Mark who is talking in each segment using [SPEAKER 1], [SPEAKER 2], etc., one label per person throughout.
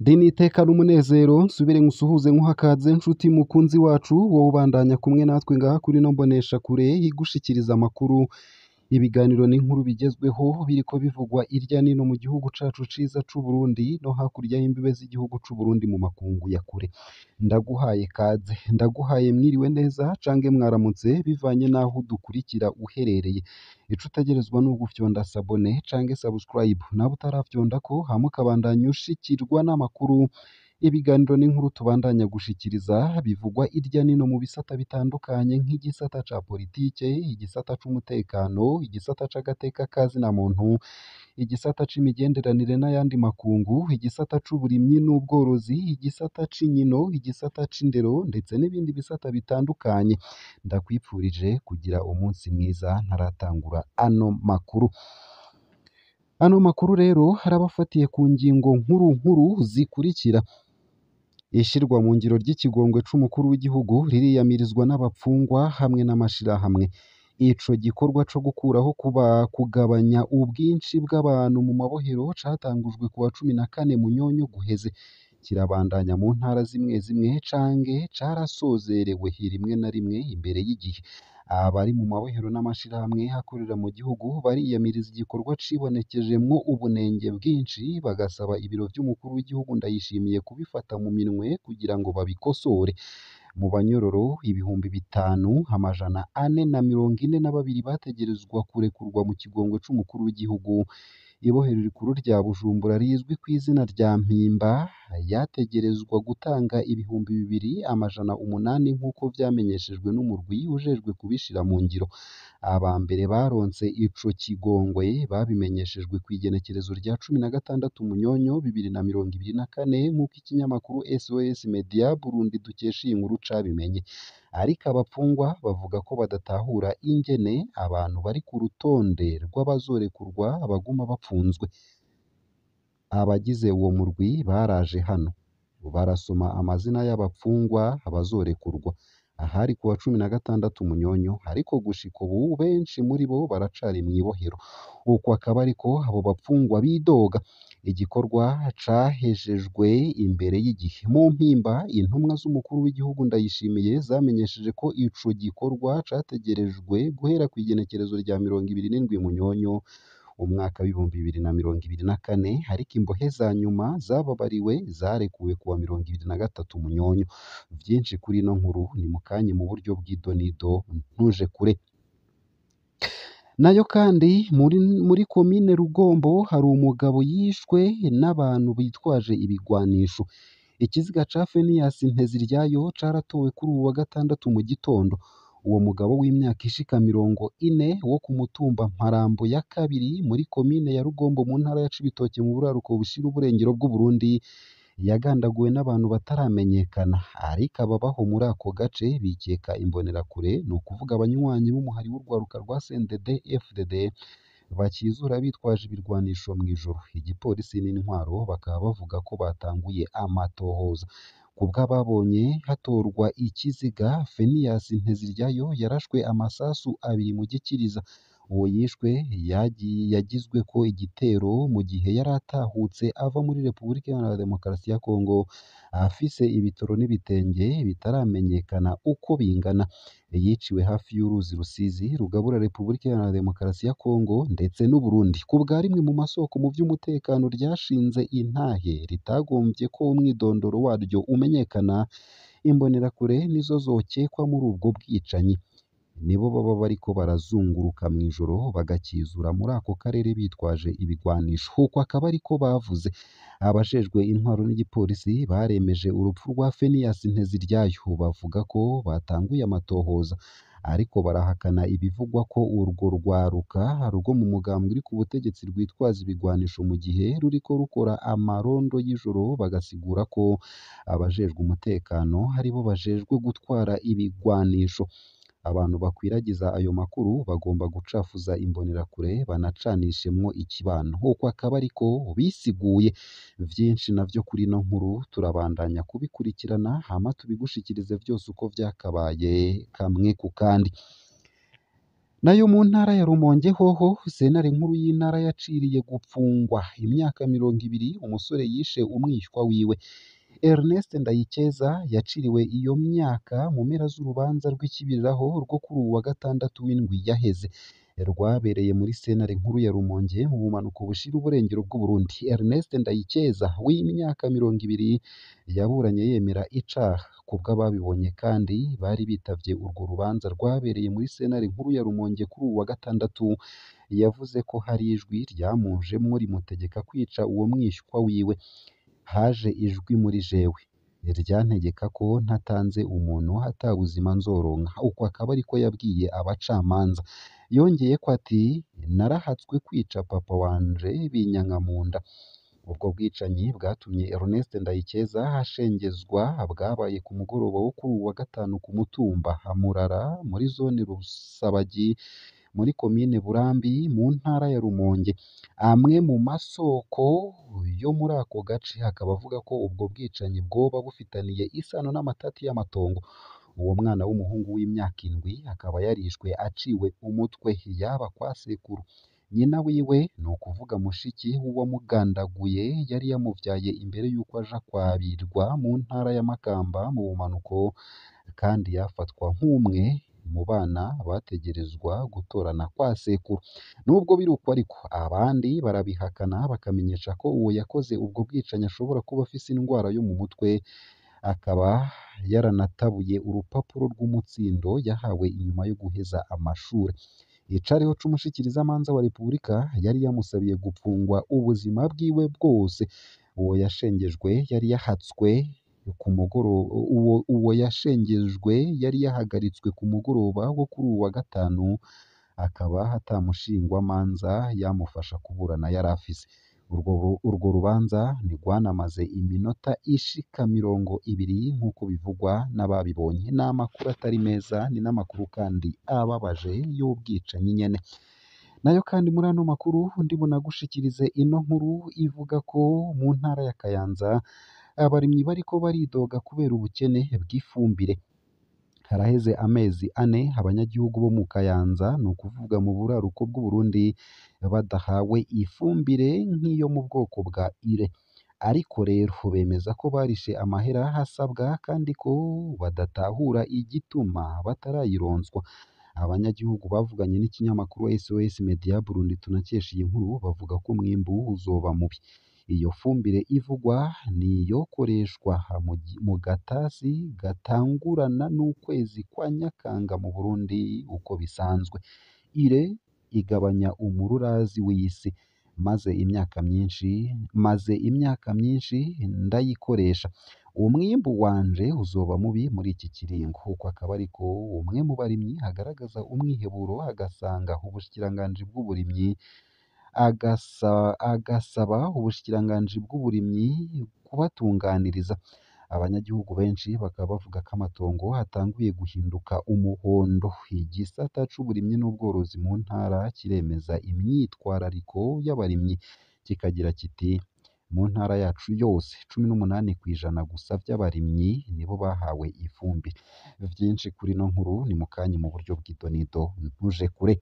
[SPEAKER 1] Dini iteka n'umunezero nsubire nkusuhuze nkuhakaze nshuti mukunzi wacu wowe ubandanya kumwe natwe ngaha kuri no mbonesha kure igushikiriza amakuru ibiganiro n'inkuru bigezweho biriko bivugwa irya nino mu gihugu cacu ciza c'u Burundi no hakurya y'imbibe z'igihugu c'u Burundi mu makungu ya kure ndaguhaye kaze ndaguhaye mwiriwe neza cange mwaramutse bivanye naho dukurikira uherereye ico utegerezwa no gufyonda sabone cange subscribe nabo utaravyondako hama ukabandanya ushikirwa n'amakuru ibiganiro n'inkuru tubandanya gushikiriza bivugwa irya nino mu bisata bitandukanye nk'igisata ca politike igisata c'umutekano igisata c'agateka kazi na muntu igisata c'imigenderanire n'ayandi makungu igisata c'uburimyi n'ubworozi igisata c'inkino igisata c'indero ndetse n'ibindi bisata bitandukanye ndakwipfurije kugira umunsi mwiza ntaratangura ano makuru rero harabafatiye ku ngingo nkuru zikurikira ishirwa mu ngiro ry'ikigongwe c'umukuru w'igihugu ririyamirizwa n'abapfungwa hamwe n'amashirahamwe ico gikorwa co gukuraho kugabanya ubwinshi bw'abantu mu mabohero catangujwe ku wa 14 Munyonyo guheze kirabandanya mu ntara zimwe zimwe cange carasozerewe rimwe na rimwe imbere y'igihe abari mu mabohero n'amashirahamwe hakorera mu gihugu bariyamiriza igikorwa cibonekejemwo ubunenge bwinshi bagasaba ibiro vy'umukuru w'igihugu ndayishimiye kubifata mu minwe kugira ngo babikosore mu banyororo 5,442 bategerezwa kurekurwa mu kigongwe c'umukuru w'igihugu ibohero rikuru rya Bujumbura rizwi ku izina rya Mpimba yategerezwa gutanga 2,800 nk'uko vyamenyeshejwe n'umurwi ujejwe kubishira mu ngiro aba mbere baronse ico kigongwe babimenyeshejwe ku igenekerezo rya 16 Munyonyo 2024 nk'uko ikinyamakuru SOS Media Burundi dukesha iyi nkuru cabimenye ariko abapfungwa bavuga ko badatahura ingene abantu bari ku rutonde rw'abazorekurwa baguma bapfunzwe abagize uwo murwi baraje hano barasoma amazina y'abapfungwa abazorekurwa ahari ku wa 16 Munyonyo ariko gushika ubu benshi muri bo baracari mw'ibohero uko akaba ariko abo bapfungwa bidoga igikorwa cahejejwe imbere y'igihe mu Mpimba intumwa z'umukuru w'igihugu ndayishimiye zamenyesheje ko ico gikorwa categerejwe guhera ku igenekerezo rya 27 Munyonyo umwaka w'2024 ariko imbohe za nyuma zababariwe zarekuwe kuwa 23 Munyonyo vyinshi kuri no nkuru ni mukanye mu buryo bw'idonido ntuje kure nayo kandi muri komine Rugombo hari umugabo yishwe n'abantu bitwaje ibigwanisho ikiziga ca Fenias Nteziryayo caratowe kuri ubu wa gatandatu mu gitondo uwo mugabo w'imyaka ishika 40 wo ku mutumba Mparambo ya kabiri muri komine ya Rugombo mu ntara ya Cibitoke mu buraruko bushira uburengero bw'u Burundi yagandaguwe n'abantu bataramenyekana ariko ababaho muri ako gace bikeka imbonerakure ni ukuvuga abanywanyi b'umuhari w'urwaruka rwa CNDD FDD bakizura bitwaje ibirwanisho mw'ijoro igipolisi n'intwaro bakaba bavuga ko batanguye amatohoza kubw'ababonye hatorwa ikiziga Fenias Nteziryayo yarashwe amasasu 2 mu gikiriza uwo yishwe yagizwe ko igitero mu gihe yari atahutse ava muri Repubulika Iharanira Demokarasi ya Kongo afise ibitoro n'ibitenge bitaramenyekana uko bingana yiciwe hafi y'uruzi Rusizi rugabura Repubulika Iharanira Demokarasi ya Kongo ndetse n'u Burundi kubwa rimwe mu masoko mu vy'umutekano ryashinze intahe ritagombye ko umwidondoro waryo umenyekana imbonerakure nizo zokekwa muri ubwo bwicanyi nibo baba bariko barazunguruka mw'ijoro bagakizura muri ako karere bitwaje ibigwanisho uko akaba ariko bavuze abajejwe intwaro n'igipolisi baremeje urupfu rwa Fenias Nteziryayo bavuga ko batanguye amatohoza ariko barahakana ibivugwa ko urwo rwaruka rwo mu mugambwe uri ku butegetsi rwitwaza ibigwanisho mu gihe ruriko rukora amarondo y'ijoro bagasigura ko abajejwe umutekano aribo bajejwe gutwara ibigwanisho abantu bakwiragiza ayo makuru bagomba gucafuza imbonerakure banacanishemwo ikibano uko akaba ariko bisiguye vyinshi navyo kuri no nkuru turabandanya kubikurikirana hama tubigushikirize vyose uko vyakabaye kamwe ku kandi nayo mu ntara ya Rumonge hoho sentare nkuru y'intara yaciriye gupfungwa imyaka 20 umusore yishe umwishywa wiwe. Ernest Ndayikeza yaciriwe iyo myaka mu mpera z'urubanza rw'ikibiriraho rwo kuri uwu wa gatandatu w'indwi yaheze, rwabereye muri sentare nkuru ya Rumonge mu bumanuko bushira uburengero bw'u Burundi. Ernest Ndayikeza w'imyaka 20 yaburanye yemera icaha kubw'ababibonye kandi bari bitavye urwo rubanza rwabereye muri sentare nkuru ya Rumonge kuri uwu wa gatandatu. Yavuze ko hari ijwi ryamujemwo rimutegeka kwica uwo mwishywa wiwe. Haje ijwi muri jewe ryantegeka ko ntatanze umuntu atabuzima nzoronka, uko akaba ariko yabwiye abacamanza. Yongeye ko ati narahatswe kwica papa wanje binyanka mu nda. Ubwo bwicanyi bwatumye Ernest Ndayikeza ashengezwa, bwabaye ku mugoroba wo kuri uwu wa gatanu ku mutumba Hamurara muri zone Rusabagi muri komine Burambi mu ntara ya Rumonge. Amwe mu masoko yo muri ako gace akaba avuga ko ubwo bwicanyi bwoba bufitaniye isano n'amatati y'amatongo. Uwo mwana w'umuhungu w'imyaka 7 akaba yarishwe aciwe umutwe yaba kwa sekuru. Nyina wiwe ni ukuvuga mushiki w'uwamugandaguye yari yamuvyaye imbere y'uko aja kwabirwa mu ntara ya Makamba mu bumanuko, kandi yafatwa nk'umwe mu bana bategerezwa gutorana kwa sekuru. Nubwo biri uko ariko abandi barabihakana bakamenyesha ko uwo yakoze ubwo bwicanyi ashobora kuba afise indwara yo mu mutwe, akaba yaranatabuye urupapuro rw'umutsindo yahawe inyuma yo guheza amashuri. Icariho c'umushikirizamanza wa Repubulika yari yamusabiye gupfungwa ubuzima bwiwe bwose. Uwo yashengejwe yari yahatswe ku mugoroba uwo yashengejwe yari yahagaritswe ku mugoroba wo kuri uwu wa gatanu, akaba atamushingwamanza yamufasha kuburana yari afise. Urwo rubanza ntirwanamaze iminota ishika 20 nk'uko bivugwa n'ababibonye. Ni amakuru atari meza, ni n'amakuru kandi ababaje y'ubwicanyi nyene. Nayo kandi muri ano makuru ndibona gushikirize ino nkuru ivuga ko mu ntara ya Kayanza abarimyi bariko baridoga kubera ubukene bw'ifumbire. Haraheze amezi 4 abanyagihugu bo mu Kayanza, ni ukuvuga mu buraruko bw'u Burundi, badahawe ifumbire nk'iyo mu bwoko bwa ire. Ariko rero bemeza ko barishe amahera hasabwa kandi ko badatahura igituma batarayironswa. Abanyagihugu bavuganye n'ikinyamakuru SOS Media Burundi tunakesha iyi nkuru bavuga ko umwimbu uzoba mubi. Iyo fumbire ivugwa niyo koreshwa mu gatasi gatangurana n'ukwezi kwa Nyakanga mu Burundi uko bisanzwe. Ire igabanya umururazi w'isi. Maze imyaka myinshi ndayikoresha. Umwimbu wanje uzoba mubi muri iki kiringo. Uko akaba ariko umwe mu barimyi agaragaza umwiheburo, agasaba ubushikiranganji bw'uburimyi kubatunganiriza. Abanyagihugu benshi bakaba bavuga ko amatongo atanguye guhinduka umuhondo. Igisata c'uburimyi n'ubworozi mu ntara kiremeza imyitwarariko y'abarimyi, kikagira kiti mu ntara yacu yose 18% gusa vy'abarimyi nibo bahawe ifumbire. Vyinshi kuri no nkuru ni mukanye mu buryo bw'idonido, ntuje kure.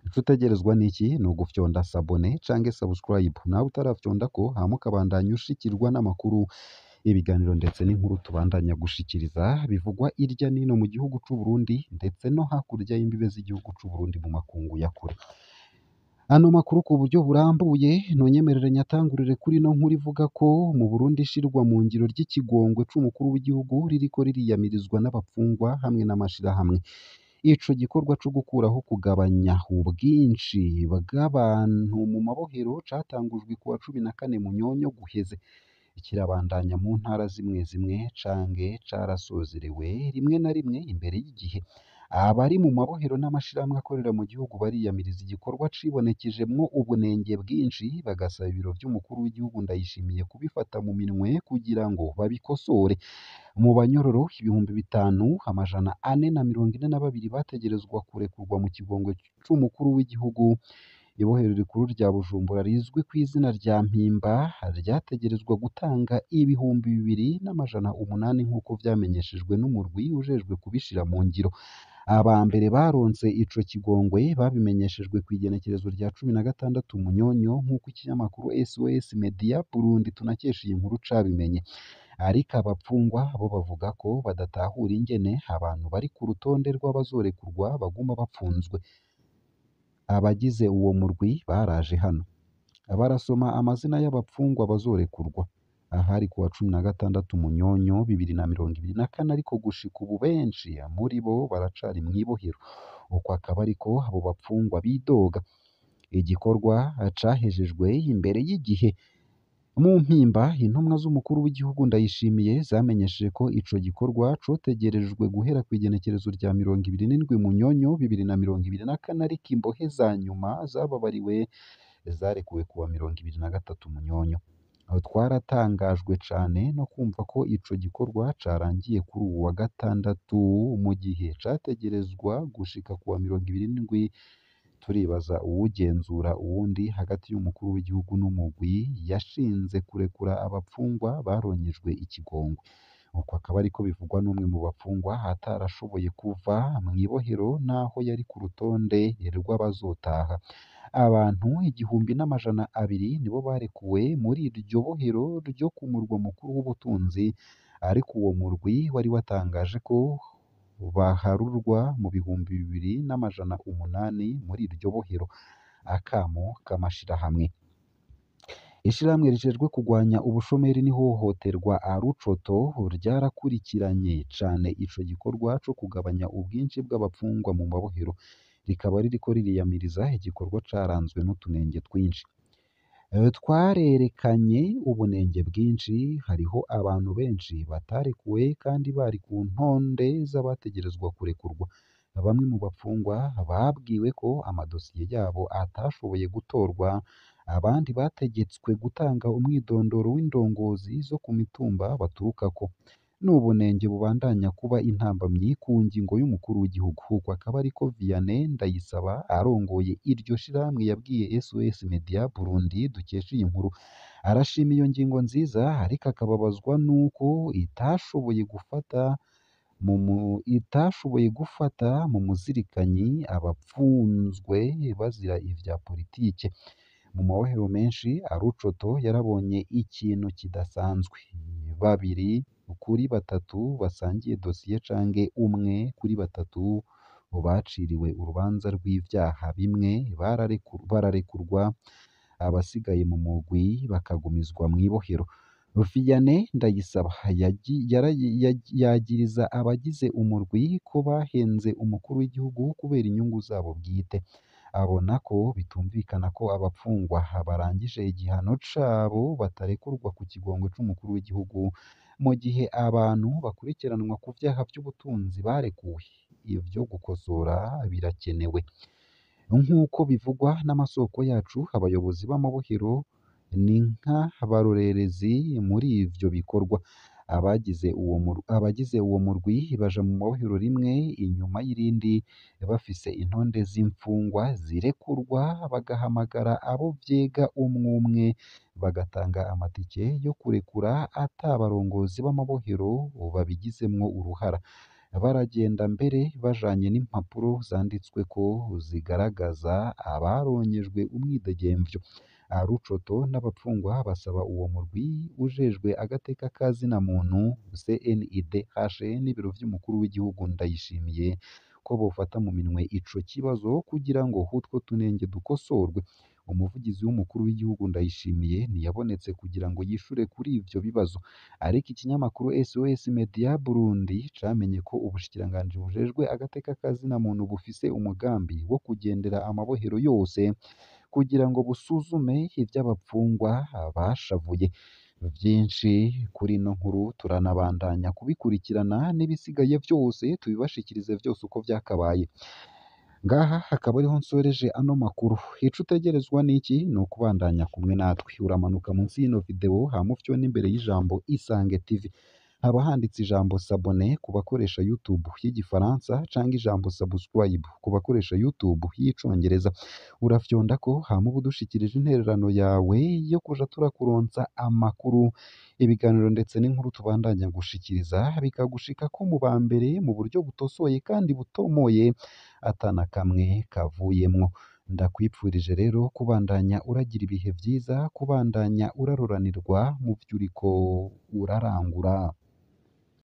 [SPEAKER 1] Ico utegerezwa niki ni ugufyonda sabone canke subscribe, nawe utarafyonda ko hama ukabandanya ushikirwa n'amakuru, ibiganiro ndetse n'inkuru tubandanya gushikiriza bivugwa irya nino mu gihugu c'u Burundi ndetse no hakurya y'imbibe z'igihugu c'u Burundi mu makungu ya kure. Ano makuru ku buryo burambuye nonyemerere nyatangurire kuri no nkuru ivuga ko mu Burundi ishirwa mu ngiro ry'ikigongwe c'umukuru w'igihugu ririko ririyamirizwa n'abapfungwa hamwe n'amashirahamwe. Ico gikorwa co gukuraho kugabanya ubwinshi bw'abantu mu mabohero catangujwe ku wa 14 Munyonyo guheze. Kirabandanya mu ntara zimwe zimwe canke carasozerewe rimwe na rimwe imbere y'igihe. Abari mu mabohero n'amashirahamwe akorera mu gihugu bariyamiriza igikorwa cibonekejemwo ubunenge bwinshi, bagasaba ibiro vy'umukuru w'igihugu Ndayishimiye kubifata mu minwe kugira ngo babikosore. Mu banyororo 5,442 bategerezwa kurekurwa mu kigongwe c'umukuru w'igihugu. Ibohero rikuru rya Bujumbura rizwi ku izina rya Mpimba ryategerezwa gutanga 2,800 nk'uko vyamenyeshejwe n'umurwi ujejwe kubishira mu ngiro. aba mbere baronse ico kigongwe babimenyeshejwe kw'igenekerezo rya 16 Munyonyo nk'uko ikinyamakuru SOS Media Burundi tunakesha iyi nkuru cabimenye. Ariko abapfungwa bo bavuga ko badatahura ingene abantu bari ku rutonde rw'abazorekurwa baguma bapfunzwe. Abagize uwo murwi baraje hano barasoma amazina y'abapfungwa bazorekurwa ahari kuwa 16 Munyonyo 2024, ariko gushika ubu benshi muri bo baracari mw'ibohero. Uko akaba ariko abo bapfungwa bidoga. Igikorwa cahejejwe imbere y'igihe. Mu mpimba intumwa z'umukuru w'igihugu Ndayishimiye zamenyesheje ko ico gikorwa cotegerejwe guhera kw'igenekerezo rya 27 Munyonyo 2024, ariko imbohe za nyuma zababariwe zarekuwe kuwa 23 Munyonyo. Aho twaratangajwe cane no kumva ko ico gikorwa carangiye kuri uwu wa gatandatu mu gihe categerezwa gushika kuwa 27. Turibaza uwugenzura uwundi hagati y'umukuru w'igihugu n'umugwi yashinze kurekura abapfungwa baronyejwe ikigongwe. Uko akaba ariko bivugwa n'umwe mu bapfungwa atarashoboye kuva mw'ibohero naho yari ku rutonde rw'abazotaha. Abantu 1,200 nibo barekuwe muri iryo bohero ryo ku murwa mukuru w'ubutunzi, ariko uwo murwi wari watangaje ko baharurwa mu 2,800 muri iryo bohero. Akamo k'amashirahamwe. Ishirahamwe rijejwe kurwanya ubushomeri n'ihohoterwa Arucoto ryarakurikiranye cane ico gikorwa co kugabanya ubwinshi bw'abapfungwa mu mabohero, rikaba ririko ririyamiriza igikorwa caranzwe n'utunenge twinshi. Twarerekanye ubunenge bwinshi, hariho abantu benshi batarekuwe kandi bari ku ntonde z'abategerezwa kurekurwa. Bamwe mu bapfungwa babwiwe ko amadosiye yabo atashoboye gutorwa, abandi bategetswe gutanga umwidondoro w'indongozi zo ku mitumba baturukako. N'ubunenge bubandanya kuba intambamyi ku ngingo y'umukuru w'igihugu. Uko akaba ariko Vianney Ndayisaba arongoye iryo shirahamwe yabwiye SOS Media Burundi dukesha iyi nkuru. Arashima iyo ngingo nziza, ariko akababazwa n'uko itashoboye gufata mu muzirikanyi abapfunzwe bazira ivya politike. Mu mabohero menshi Arucoto yarabonye ikintu kidasanzwe. 2 kuri 3 basangiye dosiye canke 1 kuri 3 baciriwe urubanza rw'ivyaha bimwe bararekurwa, abasigaye mu mugwi bakagumizwa mw'ibohero. Vianney Ndayisaba yagiriza abagize umurwi ko bahenze umukuru w'igihugu kubera inyungu zabo bwite. Abona ko bitumvikana ko abapfungwa barangije igihano cabo batarekurwa ku kigongwe c'umukuru w'igihugu, mu gihe abantu bakurikiranwa ku vyaha vy'ubutunzi barekuwe. Ivyo gukosora birakenewe. Nk'uko bivugwa n'amasoko yacu, abayobozi b'amabohero ni nk'abarorerezi muri ivyo bikorwa. Abagize uwo murwi baja mu mabohero rimwe inyuma y'irindi, bafise intonde z'imfungwa zirekurwa, bagahamagara abo vyega umwe, bagatanga amatike yo kurekura ata barongozi b'amabohero babigizemwo uruhara. Baragenda mbere bajanye n'impapuro zanditsweko zigaragaza abaronyejwe umwidegemvyo. Arucoto n'abapfungwa basaba uwo murwi ujejwe agateka ka zina muntu CNIDH n'ibiro vy'umukuru w'igihugu Ndayishimiye ko bofata mu minwe ico kibazo kugira ngo hutwo tunenge dukosorwe. Umuvugizi w'umukuru w'igihugu Ndayishimiye ntiyabonetse kugira ngo yishure kuri ivyo bibazo, ariko ikinyamakuru SOS Media Burundi camenye ko ubushikiranganji bujejwe agateka ka zina muntu bufise umugambi wo kugendera amabohero yose kugira ngo busuzume ivy'abapfungwa bashavuye. Vyinshi kuri ino nkuru turanabandanya kubikurikirana, n'ibisigaye vyose tubibashikirize vyose uko vyakabaye. Ngaha hakaba ariho nsoreje ano makuru. Ico utegerezwa n'iki? Ni ukubandanya kumwe natwe. Uramanuka munsi y'ino video hama ufyone imbere y'ijambo Isange TV. haba handitse ijambo sabone ku bakoresha YouTube y'igifaransa canke ijambo subscribe ku bakoresha YouTube y'icongereza urafyondako hama uba udushikirije intererano yawe yo kuja turakuronsa amakuru ibiganiro ndetse n'inkuru tubandanya gushikiriza bikagushikako mu ba mbere mu buryo butosoye kandi butomoye atana kamwe kavuyemwo ndakwipfurije rero kubandanya uragira ibihe vyiza kubandanya uraroranirwa mu vyo uriko urarangura